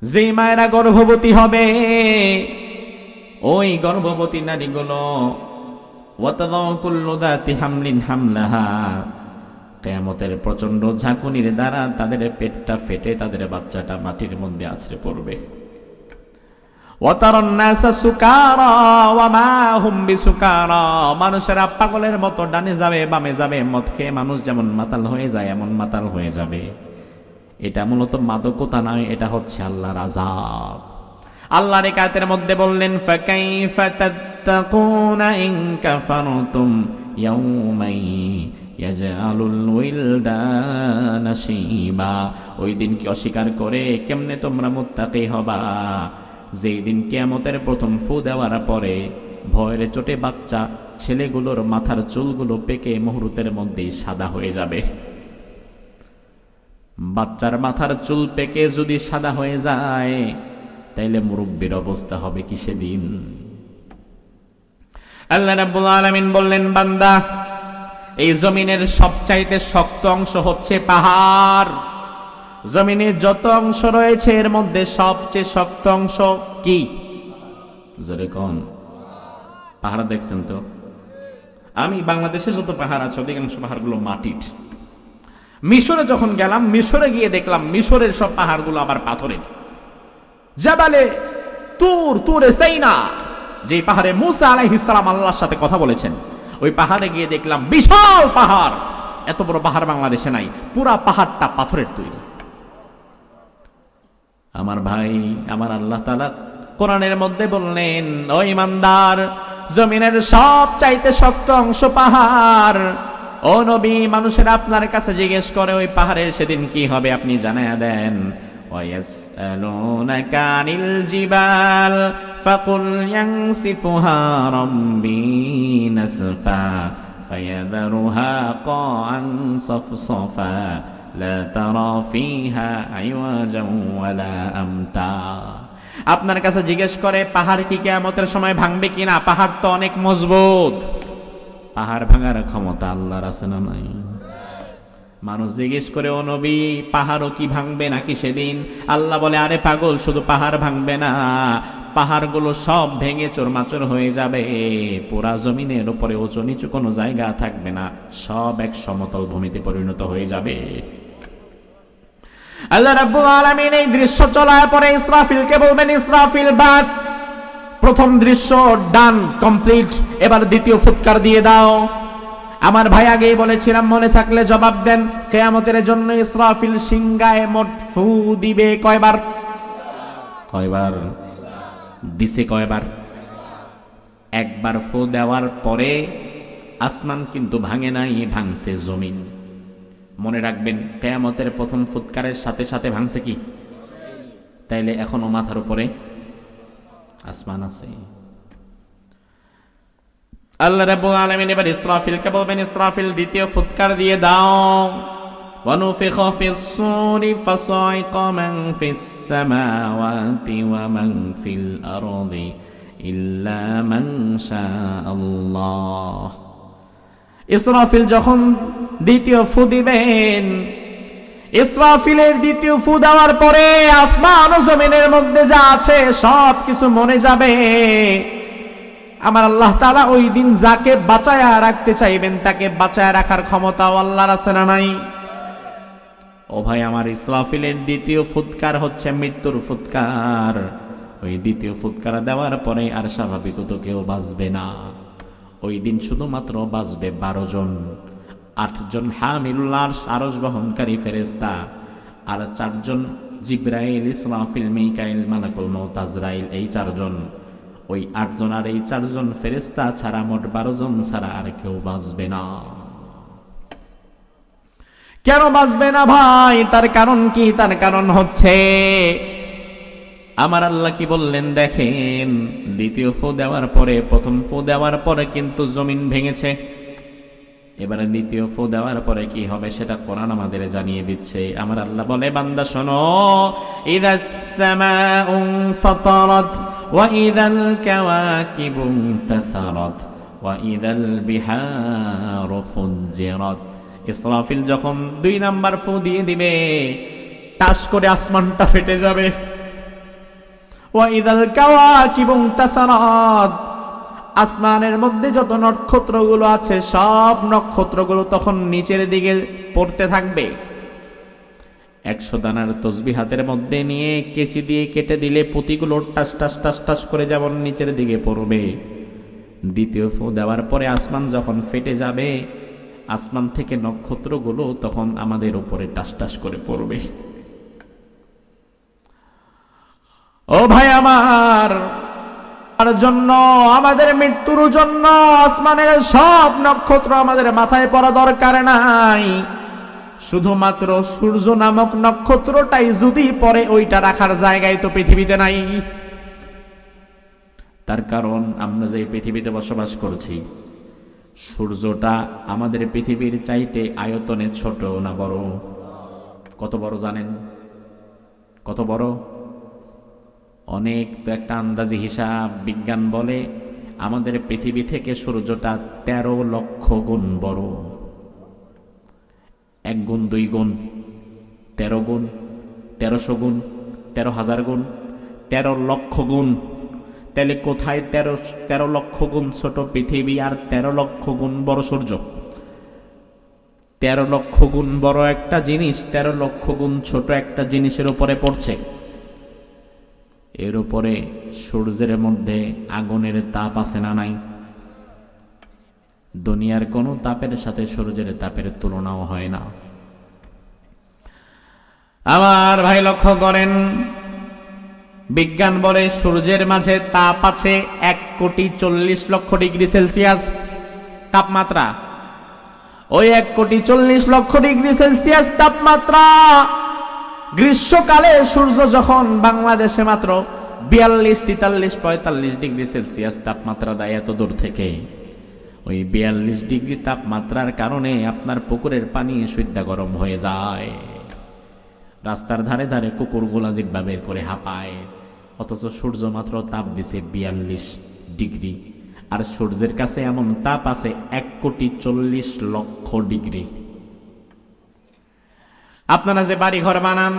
যে মায়েরা গর্ভবতী হবে, ওই গর্ভবতী নারীগুলো ওয়াতাদাউ কুল্লু যাতি হামলিন হামলাহা, কিয়ামতের প্রচন্ড ঝাঁকুনির দ্বারা তাদের পেটটা ফেটে তাদের বাচ্চাটা মাটির মধ্যে আছড়ে পড়বে। ওয়াতারান নাসা সুকারা ওয়া মা হুম বিসুকারা, মানুষেরা পাগলের মতো ডানে যাবে বামে যাবে, মদ খেয়ে মানুষ যেমন মাতাল হয়ে যায় এমন মাতাল হয়ে যাবে। এটা মূলত মাদকতা নয়, এটা হচ্ছে আল্লাহর আযাব। আল্লাহর আয়াতের মধ্যে বললেন, ফাকাইফা তাত্তাকুনা ইন কাফারতুম ইয়াউমাই ইয়াজআলুল উইলদানা শিবা, ওই দিন কি অস্বীকার করে কেমনে তোমরা মুত্তাকি হবা, যেই দিন কিয়ামতের প্রথম ফু দেওয়ার পরে ভয়ের চোটে বাচ্চা ছেলেগুলোর মাথার চুলগুলো পেকে মুহূর্তের মধ্যেই সাদা হয়ে যাবে। বাচ্চার মাথার চুল পেকে যদি সাদা হয়ে যায়, তাইলে মুরব্বীর অবস্থা হবে কি সেদিন। আল্লাহ রাব্বুল আলামিন বললেন, বান্দা এই জমিনের সবচাইতে শক্ত অংশ হচ্ছে পাহাড়। জমিনে যত অংশ রয়েছে এর মধ্যে সবচেয়ে শক্ত অংশ কি? জোরে কোন? পাহাড় দেখছেন তো? আমি বাংলাদেশে যত পাহাড় আছে অধিকাংশ পাহাড়গুলো মাটির। মিশরে যখন গেলাম, মিশরে গিয়ে দেখলাম মিশরের সব পাহাড়গুলো আবার পাথরের। জাবালে তুরে সাইনা, যে পাহাড়ে মুসা আলাইহিস সালাম আল্লাহর সাথে কথা বলেছেন, ওই পাহাড়ে গিয়ে দেখলাম বিশাল পাহাড়। এত বড় পাহাড় বাংলাদেশে নাই, পুরা পাহাড়টা পাথরের তৈরি। আমার ভাই, আমার আল্লাহ তাআলা কোরআনের মধ্যে বললেন, ও ঈমানদার, জমিনের সবচাইতে শক্ত অংশ পাহাড়। ও নবী, মানুষেরা আপনার কাছে জিজ্ঞেস করে ওই পাহাড়ের সেদিন কি হবে, আপনি জানায়া দেন। ওয়ায়াসআলুনাকা আনিল জিবাল ফাকুল ইয়ানসিফুহা রাব্বি নাসফা ফায়াযারুহা ক্বাআন সাফসাফা লা তারা ফিহা আইওয়াজান ওয়ালা আমতা। আপনার কাছে জিজ্ঞেস করে পাহাড় কি কিয়ামতের সময় ভাঙবে কিনা? পাহাড় তো অনেক মজবুত। পাহাড় ভাঙার ক্ষমতা আল্লাহর আছে না নাই? মানুষ জিজ্ঞেস করে, ও নবী, পাহাড়ও কি ভাঙবে নাকি সেদিন? আল্লাহ বলে, আরে পাগল, শুধু পাহাড় ভাঙবে না, পাহাড়গুলো সব ভেঙে চোরমাচর হয়ে যাবে। পুরা জমিনের উপরে উঁচু নিচু কোনো জায়গা থাকবে না, সব এক সমতল ভূমিতে পরিণত হয়ে যাবে। আল্লাহ রাব্বুল আলামিন এই দৃশ্য চলার পরে ইসরাফিলকে বলবেন, ইসরাফিল বাস। প্রথম দৃশ্য ডান, কমপ্লিট, এবার দ্বিতীয় ফুৎকার দিয়ে দাও। আমার ভাই আগেই বলেছিলাম, মনে থাকলে জবাব দেন। কিয়ামতের জন্য ইসরাফিল সিংগায় মোট ফু দিবে কয়বার? কয়বার দিছে? কয়বার? একবার ফু দেওয়ার পরে আসমান কিন্তু ভাঙে নাই, ভাঙছে জমিন। মনে রাখবেন, কিয়ামতের প্রথম ফুৎকারের সাথে সাথে ভাঙছে কি? তাইলে এখনো মাথার উপরে আসমান আছে। আল্লাহ রাব্বুল আলামিন এবার ইসরাফিলকে বলবেন, ইসরাফিল দ্বিতীয় ফুৎকার দিয়ে দাও। ওয়ানুফিখা ফিস সূরি ফাসাইকা মান ফিস সামাওয়াতি ওয়া মান ফিল আরদি ইল্লা মান শাআল্লাহ। ইসরাফিল যখন দ্বিতীয় ফু দিবেন, ইসরাফিলের দ্বিতীয় ফু দেওয়ার পরে আসমান ও জমিনের মধ্যে যা আছে সব কিছু মরে যাবে। আমার আল্লাহ তাআলা ওই দিন যাকে বাঁচায়া রাখতে চাইবেন তাকে বাঁচায়া রাখার ক্ষমতা আল্লাহর আছে না নাই? ও ভাই আমার, ইসরাফিলের দ্বিতীয় ফুৎকার হচ্ছে মৃত্যুর ফুৎকার। ওই দ্বিতীয় ফুৎকার দেওয়ার পরে আর স্বাভাবিকত কেউ বাঁচবে না। ওই দিন শুধুমাত্র বাঁচবে 12 জন। 8 জন হামিলুল আরশ, আরশ বহনকারী ফেরেশতা, আর 4 জন জিবরাইল, ইসরাফিল, মিকাইল, মালাকুল মউত, আজরাইল, এই 4 জন। ওই 8 জন আর এই 4 জন ফেরেশতা ছাড়া মোট 12 জন ছাড়া আর কেউ বাঁচবে না। কেন বাঁচবে না ভাই? তার কারণ কি? তার কারণ হচ্ছে আমার আল্লাহ কি বললেন দেখেন, দ্বিতীয় ফু দেওয়ার পরে, প্রথম ফু দেওয়ার পরে কিন্তু জমিন ভেঙেছে, এবারে দ্বিতীয় ফু দেওয়ার পরে কি হবে সেটা কোরআন আমাদের জানিয়ে দিচ্ছে। আমার আল্লাহ বলে, বান্দা শোনো, ইদাস সামাউ ফাতারাত ওয়া ইদাল কাওয়াকিবু তাসারাত ওয়া ইদাল বিহারু ফুজ্জিরাত। ইসরাফিল যখন 2 নাম্বার ফু দিয়ে দিবে, টাস করে আসমানটা ফেটে যাবে। ওয়া ইদাল কাওয়াকিবু তাসারাত, আসমানের মধ্যে যত নক্ষত্রগুলো আছে সব নক্ষত্রগুলো তখন নিচের দিকে পড়তে থাকবে। 100 দানার তসবিহ হাতের মধ্যে নিয়ে কেচি দিয়ে কেটে দিলে পুঁতিগুলো টাস টাস টাস টাস করে যেমন নিচের দিকে পড়বে। দ্বিতীয় ফু দেওয়ার পরে আসমান যখন ফেটে যাবে, আসমান থেকে নক্ষত্রগুলো তখন আমাদের উপরে টাস টাস করে পড়বে। ও ভাই আমার, তার জন্য, আমাদের মৃত্যুর জন্য আসমানের সব নক্ষত্র আমাদের মাথায় পড়া দরকার নাই, শুধুমাত্র সূর্য নামক নক্ষত্রটাই যদি পড়ে, ওইটা রাখার জায়গায় তো পৃথিবীতে নাই। তার কারণ আমরা যে পৃথিবীতে বসবাস করছি, সূর্যটা আমাদের পৃথিবীর চাইতে আয়তনে ছোট না বড়? কত বড় জানেন? কত বড়? অনেক তো একটা আন্দাজি হিসাব, বিজ্ঞান বলে আমাদের পৃথিবী থেকে সূর্যটা 13 লক্ষ গুণ বড়। 1 গুণ 2 গুণ 13 গুণ, 1300 গুণ, 13,000 গুণ, 13 লক্ষ গুণ। তাহলে কোথায় 13 লক্ষ গুণ ছোট পৃথিবী আর 13 লক্ষ গুণ বড় সূর্য? 13 লক্ষ গুণ বড় একটা জিনিস 13 লক্ষ গুণ ছোট একটা জিনিসের উপরে পড়ছে। এর উপরে সূর্যের মধ্যে আগুনের তাপ আছে না নাই? দুনিয়ার কোনো তাপের সাথে সূর্যের তাপের তুলনাও হয় না। আমার ভাই লক্ষ্য করেন, বিজ্ঞান বলে সূর্যের মাঝে তাপ আছে 1,40,00,000 ডিগ্রি সেলসিয়াস তাপমাত্রা। ওই 1,40,00,000 ডিগ্রি সেলসিয়াস তাপমাত্রা গ্রীষ্মকালে সূর্য যখন বাংলাদেশে মাত্র 42, 43, 45 ডিগ্রি সেলসিয়াস তাপমাত্রা দেয় এত দূর থেকে, ওই 42 ডিগ্রি তাপমাত্রার কারণে আপনার পুকুরের পানি শুদ্ধা গরম হয়ে যায়। রাস্তার ধারে ধারে কুকুরগুলা জিহ্বা বের করে হাঁপায়, অথচ সূর্য মাত্র তাপ দিছে 42 ডিগ্রি, আর সূর্যের কাছে এমন তাপ আছে 1,40,00,000 ডিগ্রি। আপনারা যে বাড়ি ঘর বানান,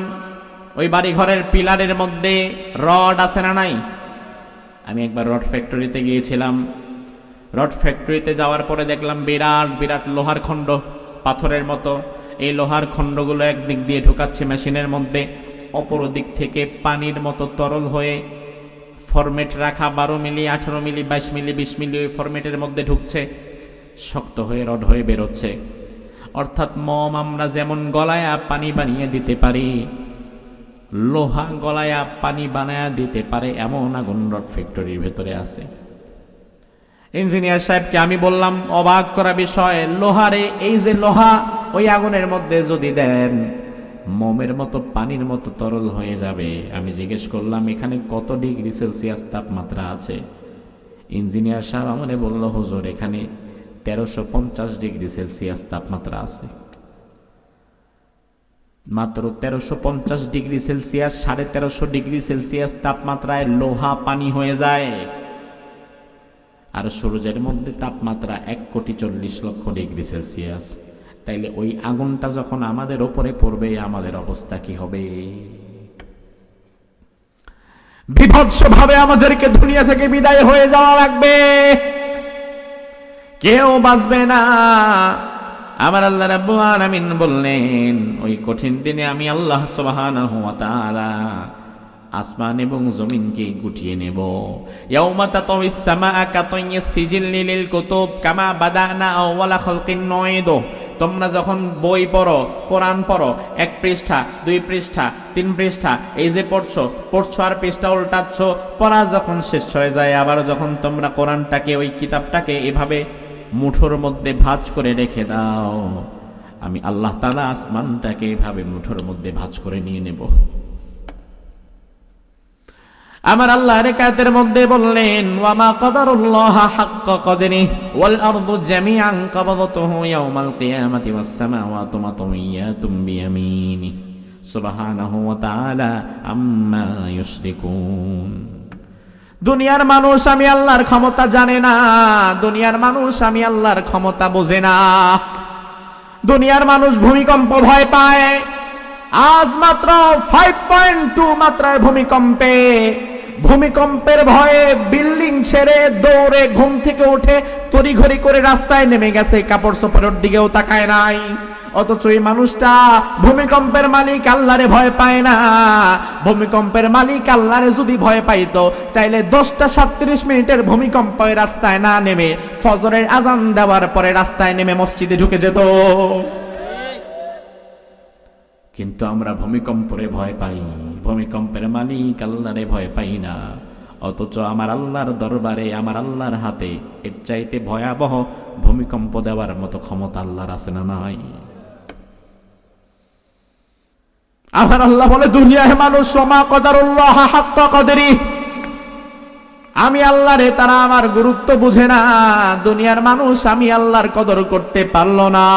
ওই বাড়ি ঘরের পিলারের মধ্যে রড আছে না নাই? আমি একবার রড ফ্যাক্টরিতে গিয়েছিলাম। রড ফ্যাক্টরিতে যাওয়ার পরে দেখলাম বিরাট বিরাট লোহার খণ্ড, পাথরের মতো। এই লোহার খণ্ডগুলো একদিক দিয়ে ঢুকাচ্ছে মেশিনের মধ্যে, অপর দিক থেকে পানির মতো তরল হয়ে ফরমেট রাখা 12 মিলি, 18 মিলি, 22 মিলি, 20 মিলি ওই ফরমেটের মধ্যে ঢুকছে, শক্ত হয়ে রড হয়ে বেরোচ্ছে। অর্থাৎ মম আমরা যেমন গলায়া পানি বানিয়ে দিতে পারি, লোহা গলায়া পানি বানায়া দিতে পারে, এমন আগুন রড ফ্যাক্টরির ভেতরে আছে। ইঞ্জিনিয়ার সাহেবকে আমি বললাম, অবাক করা বিষয়, লোহারে এই যে লোহা ওই আগুনের মধ্যে যদি দেন, মোমের মতো পানির মতো তরল হয়ে যাবে। আমি জিজ্ঞেস করলাম, এখানে কত ডিগ্রি সেলসিয়াস তাপমাত্রা আছে? ইঞ্জিনিয়ার সাহেব আমাকে বলল, হুজুর এখানে 1350 ডিগ্রি সেলসিয়াস তাপমাত্রা আছে। মাত্র 1350 ডিগ্রি সেলসিয়াস, 1350 ডিগ্রি সেলসিয়াস তাপমাত্রায় লোহা পানি হয়ে যায়। আর সূর্যের মধ্যে তাপমাত্রা 1,40,00,000 ডিগ্রি সেলসিয়াস। তাইলে ওই আগুনটা যখন আমাদের ওপরে পড়বে, আমাদের অবস্থা কি হবে? বিভৎসভাবে আমাদেরকে দুনিয়া থেকে বিদায় হয়ে যাওয়া লাগবে, কেউ বাঁচবে না। আমার আল্লাহ রাব্বুল আলামিন বললেন, ওই কঠিন দিনে আমি আল্লাহ সুবহানাহু ওয়া তাআলা আসমান এবং জমিনকে গুটিয়ে নেব। ইয়াউমা তাতাউইস সামাআ কাতাইয়িস সিজিল্লি লিল কুতুব কামা বাদানা আওয়ালা খালকিন নুঈদু তোমরা যখন বই পড়ো, কোরআন পড়ো, 1 পৃষ্ঠা 2 পৃষ্ঠা 3 পৃষ্ঠা এই যে পড়ছো আর পৃষ্ঠা উল্টাচ্ছ, পড়া যখন শেষ হয়ে যায় আবার যখন তোমরা কোরআনটাকে ওই কিতাবটাকে এভাবে মুঠোর মধ্যে ভাঁজ করে রেখে দাও, আমি আল্লাহ তাআলা আসমানটাকে এভাবে মুঠোর মধ্যে ভাঁজ করে নিয়ে নেব। আমার আল্লাহ আয়াতের মধ্যে বললেন ওয়ামা কদারুল্লাহ হাক্কা কদরিহি ওয়াল আরদু জামিআন কবদতুহু ইয়াওমাল কিয়ামাতি ওয়াস সামাওয়াতু মাতউইয়াতুম বিয়ামিনিহি সুবহানাহু ওয়া তাআলা আম্মা ইউশরিকুন। দুনিয়ার মানুষ আমি আল্লাহর ক্ষমতা জানে না, দুনিয়ার মানুষ আমি আল্লাহর ক্ষমতা বোঝে না। দুনিয়ার মানুষ ভূমিকম্প ভয় পায়। আজ মাত্র 5.2 মাত্রার ভূমিকম্পের ভয়ে বিল্ডিং ছেড়ে দৌড়ে ঘুম থেকে উঠে তড়িঘড়ি করে রাস্তায় নেমে গেছে, কাপড় চোপড়ের দিকেও তাকায় নাই। অথচ এই মানুষটা ভূমিকম্পের মালিক আল্লাহরে ভয় পায় না। ভূমিকম্পের মালিক আল্লাহরে যদি ভয় পাইতো তাইলে 10টা 37 মিনিটের ভূমিকম্পে রাস্তায় না নেমে ফজরের আজান দেওয়ার পরে রাস্তায় নেমে মসজিদে ঢুকে যেত। কিন্তু আমরা ভূমিকম্পরে ভয় পাই, ভূমিকম্পের মালিক আল্লাহরে ভয় পাই না। অথচ আমার আল্লাহর দরবারে, আমার আল্লাহর হাতে এর চাইতে ভয়াবহ ভূমিকম্প দেওয়ার মতো ক্ষমতা আল্লাহর আছে না নাই? আমার আল্লাহ বলে দুনিয়ার মানুষ ওমা কদারুল্লাহ হাক্কা কদরিহি, আমি আল্লাহরে তারা আমার গুরুত্ব বুঝে না। দুনিয়ার মানুষ আমি আল্লাহর কদর করতে পারলো না।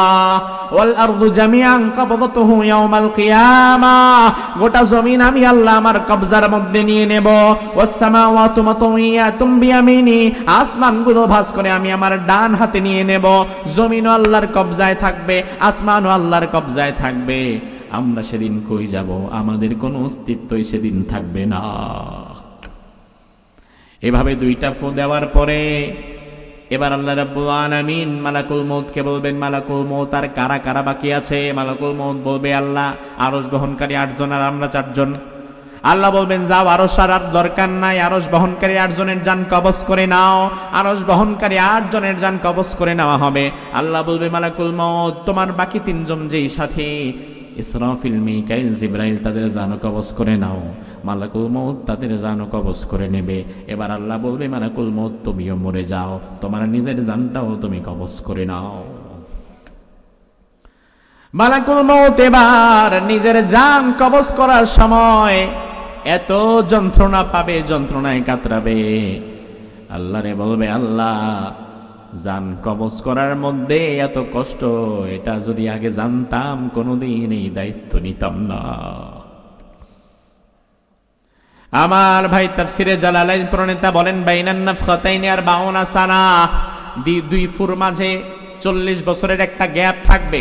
ওয়াল আরদু জামিআন কবদতুহু ইয়াওমাল কিয়ামাহ, গোটা জমিন আমি আল্লাহ আমার কবজার মধ্যে নিয়ে নেব। ওয়াস সামাওয়াতু মাতউইয়াতুম বিয়ামিনি, আসমানগুলো ভাঁজ করে আমি আমার ডান হাতে নিয়ে নেব। জমিনও আল্লাহর কবজায় থাকবে, আসমানও আল্লাহর কবজায় থাকবে। আমরা সেদিন কই যাব? আমাদের কোনো অস্তিত্বই সেদিন থাকবে না। এভাবে 2টা ফু দেওয়ার পরে এবার আল্লাহ রাব্বুল আলামিন মালাকুল মউতকে বলবেন, মালাকুল মউত আর কারা কারা বাকি আছে? মালাকুল মউত বলবে আল্লাহ আরশ বহনকারী 8 জন আর আমরা 4 জন। আল্লাহ বলবেন যাও, আরশ আর দরকার নাই, আরশ বহনকারী 8 জনের জান কবজ করে নাও। আরশ বহনকারী 8 জনের জান কবজ করে নেওয়া হবে। আল্লাহ বলবে মালাকুল মউত তোমার বাকি 3 জন যেই সাথী ইসরাফিল, মিকাইল, জিবরাইল তাদের জানও কবজ করে নাও। মালাকুল মউত তাদের জানও কবজ করে নেবে। এবার আল্লাহ বলবে মালাকুল মউত তুমিও মরে যাও, তোমার নিজের জানটাও তুমি কবজ করে নাও। মালাকুল মউত এবার নিজের জান কবজ করার সময় এত যন্ত্রণা পাবে, যন্ত্রণায় কাতরাবে। আল্লাহরে বলবে আল্লাহ জান কবজ করার মধ্যে এত কষ্ট, এটা যদি আগে জানতাম কোনোদিন এই দায়িত্ব নিতাম না। আমার ভাই তাফসিরে জালালাইন প্রণেতা বলেন বাইনান নাফখাতাইনি আর 52 সানা, 2 ফুর মাঝে 40 বছরের একটা গ্যাপ থাকবে।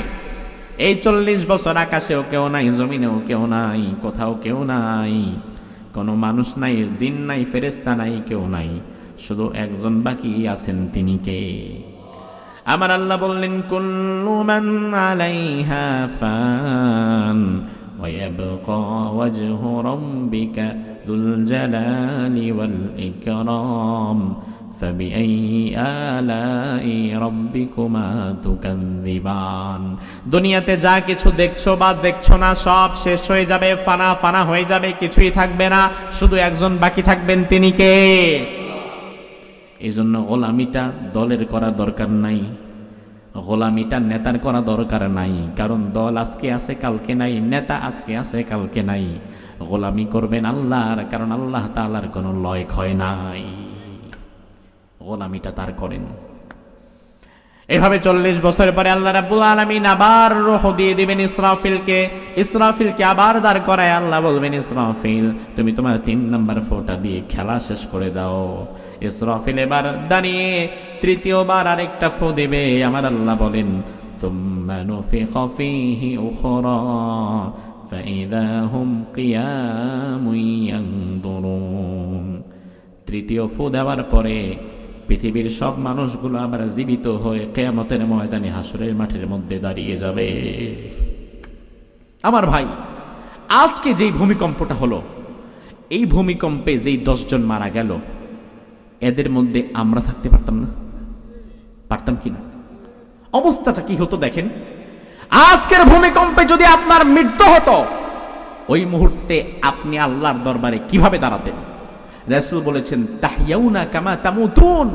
এই 40 বছর আকাশেও কেউ নাই, জমিনেও কেউ নাই, কোথাও কেউ নাই, কোনো মানুষ নাই, জিন নাই, ফেরেশতা নাই, কেউ নাই, শুধু একজন বাকি আছেন, তিনি কে? আমার আল্লাহ বললেন কুল্লু মান আলাইহা ফান ওয়া ইয়াবকা ওয়াজহু রাব্বিকা যুল জালালি ওয়াল ইকরাম ফাবিআইয়ি আলাই রাব্বিকুমা তুকাযযিবান। দুনিয়াতে যা কিছু দেখছো বা দেখছো না সব শেষ হয়ে যাবে, ফানা ফানা হয়ে যাবে, কিছুই থাকবে না, শুধু একজন বাকি থাকবেন, তিনি কে? এই জন্য গোলামিটা দলের করা দরকার নাই, গোলামিটা নেতার করা দরকার নাই। কারণ দল আজকে আছে কালকে নাই, নেতা আজকে আছে কালকে নাই। গোলামি করবেন আল্লাহর, কারণ আল্লাহ তাআলার কোনো লয় ক্ষয় নাই, গোলামিটা তার করেন। এভাবে 40 বছর পরে আল্লাহ রাব্বুল আলামিন আবার রূহ দিয়ে দিবেন ইসরাফিলকে। ইসরাফিলকে আবার দাঁড় করায় আল্লাহ বলবেন ইসরাফিল তুমি তোমার 3 নাম্বার ফোঁটা দিয়ে খেলা শেষ করে দাও। ইসরাফিল এবার দাঁড়িয়ে 3য়বার আরেকটা ফু দিবে। আমার আল্লাহ বলেন সুম্মা নুফিখা ফীহি উখরা ফাইযা হুম কিয়ামুন ইয়ানদুরুন। 3য় ফু দেওয়ার পরে পৃথিবীর সব মানুষগুলো আবার জীবিত হয়ে কিয়ামতের ময়দানে হাসরের মাঠের মধ্যে দাঁড়িয়ে যাবে। আমার ভাই, আজকে যেই ভূমিকম্পটা হলো, এই ভূমিকম্পে যেই 10 জন মারা গেল, এদের মধ্যে আমরা থাকতে পারতাম না? পারতাম কিনা? অবস্থাটা কি হতো দেখেন। আজকের ভূমিকম্পে যদি আপনার মৃত্যু হতো, ওই মুহূর্তে আপনি আল্লাহর দরবারে কিভাবে দাঁড়াতেন? রাসূল বলেছেন, তাহইয়াউনা কামা তামুতুন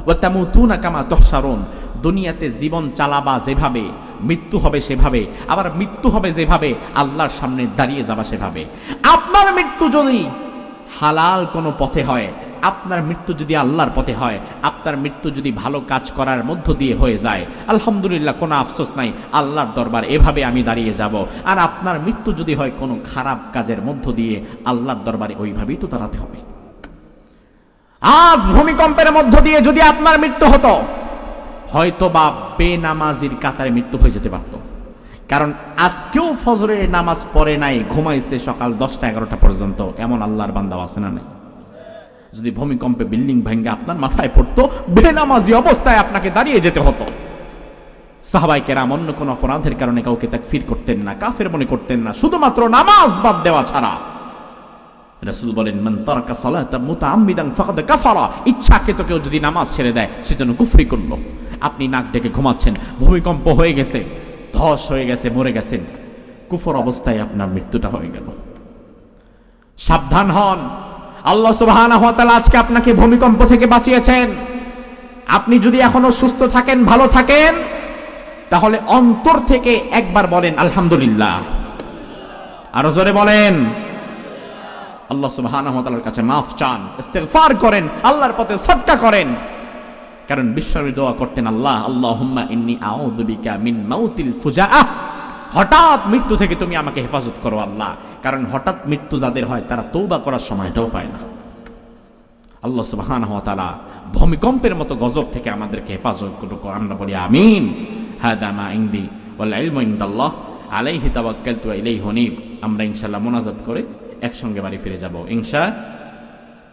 ওয়া তামুতুনা কামা তুহশারুন। দুনিয়াতে জীবন চালাবা যেভাবে, মৃত্যু হবে সেভাবে, আবার মৃত্যু হবে যেভাবে, আল্লাহর সামনে দাঁড়িয়ে যাবা সেভাবে। আপনার মৃত্যু যদি হালাল কোনো পথে হয়, আপনার মৃত্যু যদি আল্লাহর পথে হয়, আপনার মৃত্যু যদি ভালো কাজ করার মধ্য দিয়ে হয়ে যায়, আলহামদুলিল্লাহ, কোনো আফসোস নাই, আল্লাহর দরবার এভাবে আমি দাঁড়িয়ে যাব। আর আপনার মৃত্যু যদি হয় কোনো খারাপ কাজের মধ্য দিয়ে, আল্লাহর দরবারে ওইভাবেই তো দাঁড়াতে হবে। আজ ভূমিকম্পের মধ্য দিয়ে যদি আপনার মৃত্যু হতো, হয়তো বা বেনামাজির কাতারে মৃত্যু হয়ে যেতে পারত। কারণ আজকেও ফজরের নামাজ পড়ে নাই, ঘুমাইছে সকাল 10টা-11টা পর্যন্ত, এমন আল্লাহর বান্দা আছে না নাই? যদি ভূমিকম্পে বিল্ডিং ভেঙে আপনার মাথায় পড়তো, বেনামাজি অবস্থায় আপনাকে দাঁড়িয়ে যেতে হতো। সাহাবায়ে কেরাম অন্য কোনো অপরাধের কারণে কাউকে তাকফির করতেন না, কাফের মনে করতেন না, শুধুমাত্র নামাজ বাদ দেওয়া ছাড়া। রাসূল বলেন, মান তারাকা সালাতা মুতাআম্মিদান ফাকাদ কাফারা। ইচ্ছাকৃত কেউ যদি নামাজ ছেড়ে দেয়, সে যেন কুফরি করলো। আপনি নাক ডেকে ঘুমাচ্ছেন, ভূমিকম্প হয়ে গেছে, ধস হয়ে গেছে, মরে গেছেন, কুফর অবস্থায় আপনার মৃত্যুটা হয়ে গেল। সাবধান হন। আল্লাহ সুবহানাহু ওয়া তাআলা আজকে আপনাকে ভূমিকম্প থেকে বাঁচিয়েছেন। আপনি যদি এখনো সুস্থ থাকেন, ভালো থাকেন, তাহলে অন্তর থেকে একবার বলেন আলহামদুলিল্লাহ। আরো জোরে বলেন। আল্লাহ সুবহানাহু ওয়া তাআলার কাছে মাফ চান, ইস্তিগফার করেন, আল্লাহর পথে সাদকা করেন। কারণ বিশ্বনবী দোয়া করতেন, আল্লাহুম্মা ইন্নী আউযু বিকা মিন মাউতিল ফুজাআহ। হঠাৎ মৃত্যু থেকে তুমি আমাকে হেফাজত করো আল্লাহ। কারণ হঠাৎ মৃত্যু যাদের হয়, তারা তওবা করার সময়টাও পায় না। আল্লাহ সুবহানাহু ওয়া তাআলা ভূমিকম্পের মতো গজব থেকে আমাদেরকে হেফাজত করুক। আমরা বলি আমিন। হাদা মা ইনদি ওয়াল ইলমু ইনদাল্লাহ আলাইহি তাওয়াক্কালতু ওয়া ইলাইহি উনীব। আমরা ইনশাআল্লাহ মুনাজাত করে একসঙ্গে বাড়ি ফিরে যাব ইনশাআল্লাহ।